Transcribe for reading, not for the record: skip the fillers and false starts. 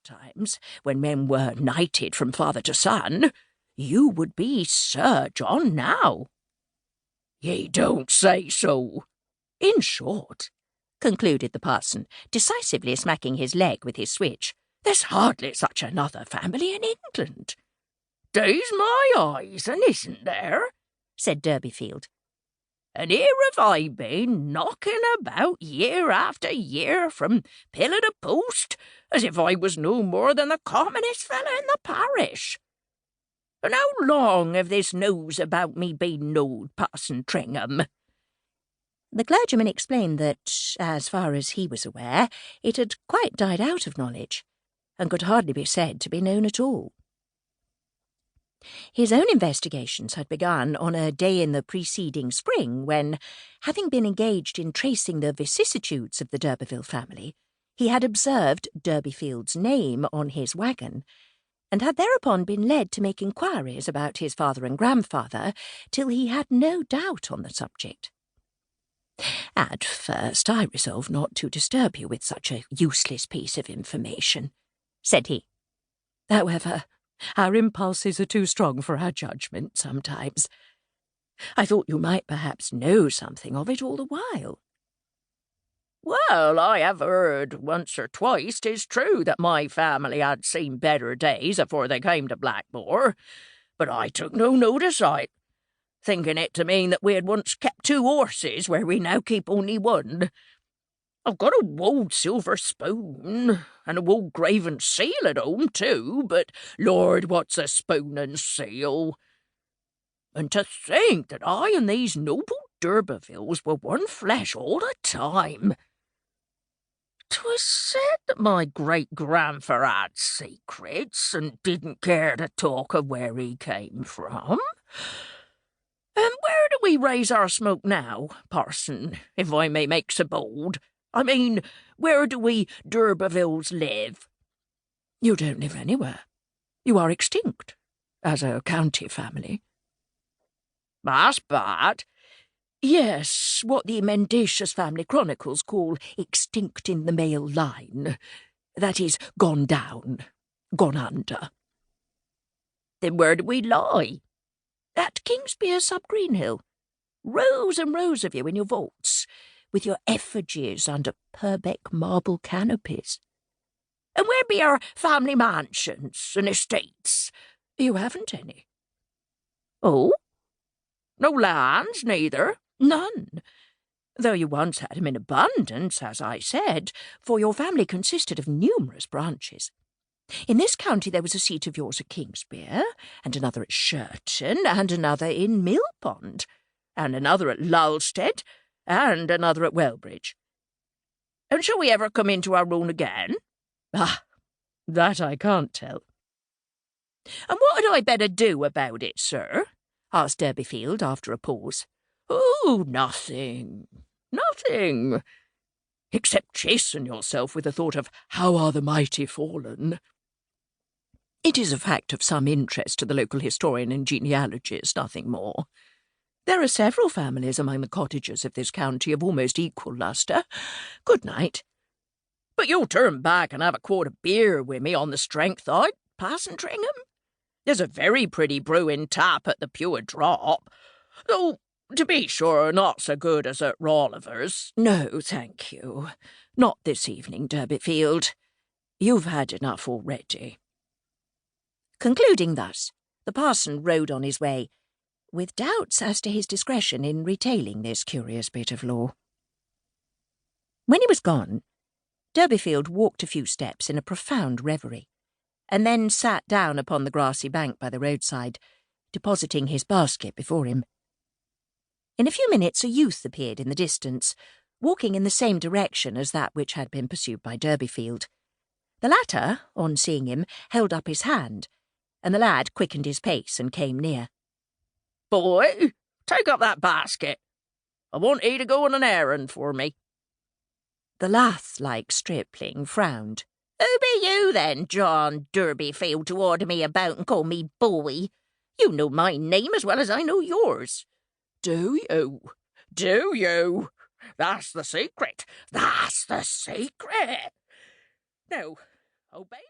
times, when men were knighted from father to son, you would be Sir John now." "Ye don't say so." "In short," concluded the parson, decisively smacking his leg with his switch, "there's hardly such another family in England." "Daze my eyes, and isn't there?" said Durbeyfield. "And here have I been knocking about year after year from pillar to post, as if I was no more than the commonest fellow in the parish. And how long have this news about me been knowed, Parson Tringham?" The clergyman explained that, as far as he was aware, it had quite died out of knowledge, and could hardly be said to be known at all. His own investigations had begun on a day in the preceding spring when, having been engaged in tracing the vicissitudes of the D'Urberville family, he had observed Durbeyfield's name on his waggon, and had thereupon been led to make inquiries about his father and grandfather till he had no doubt on the subject. "At first I resolved not to disturb you with such a useless piece of information," said he. "However, our impulses are too strong for our judgment sometimes. I thought you might perhaps know something of it all the while." "Well, I have heard once or twice 'tis true that my family had seen better days afore they came to Blackmore, but I took no notice of it, thinking it to mean that we had once kept 2 horses where we now keep only 1. I've got a wold silver spoon, and a wold graven seal at home too, but Lord, what's a spoon and seal? And to think that I and these noble D'Urbervilles were one flesh all the time. 'Twas said that my great-grandfather had secrets, and didn't care to talk of where he came from. And where do we raise our smoke now, parson, if I may make so bold? I mean, where do we D'Urbervilles live?" "You don't live anywhere. You are extinct, as a county family." "That's bad." "Yes, what the mendacious family chronicles call extinct in the male line. That is, gone down, gone under." "Then where do we lie?" "At Kingsbere sub Greenhill. Rows and rows of you in your vaults, with your effigies under Purbeck marble canopies." "And where be our family mansions and estates?" "You haven't any." "Oh? No lands, neither?" "None. Though you once had 'em in abundance, as I said, for your family consisted of numerous branches. In this county there was a seat of yours at Kingsbere, and another at Shirton, and another in Millpond, and another at Lulstead, and another at Wellbridge. And shall we ever come into our own again?" "Ah, that I can't tell." "And what had I better do about it, sir?" asked Durbeyfield after a pause. "Oh, nothing, nothing, except chasten yourself with the thought of how are the mighty fallen. It is a fact of some interest to the local historian and genealogist, nothing more. There are several families among the cottagers of this county of almost equal lustre. Good night." "But you'll turn back and have a quart of beer with me on the strength o't, Parson Tringham? There's a very pretty brewing tap at the Pure Drop, though, to be sure, not so good as at Rolliver's." "No, thank you. Not this evening, Durbeyfield. You've had enough already." Concluding thus, the parson rode on his way, with doubts as to his discretion in retailing this curious bit of law. When he was gone, Durbeyfield walked a few steps in a profound reverie, and then sat down upon the grassy bank by the roadside, depositing his basket before him. In a few minutes a youth appeared in the distance, walking in the same direction as that which had been pursued by Durbeyfield. The latter, on seeing him, held up his hand, and the lad quickened his pace and came near. "Boy, take up that basket. I want 'ee to go on an errand for me." The lath-like stripling frowned. "Who be you, then, John Durbeyfield, to order me about and call me boy? You know my name as well as I know yours." "Do you? Do you? That's the secret. That's the secret. Now, obey me."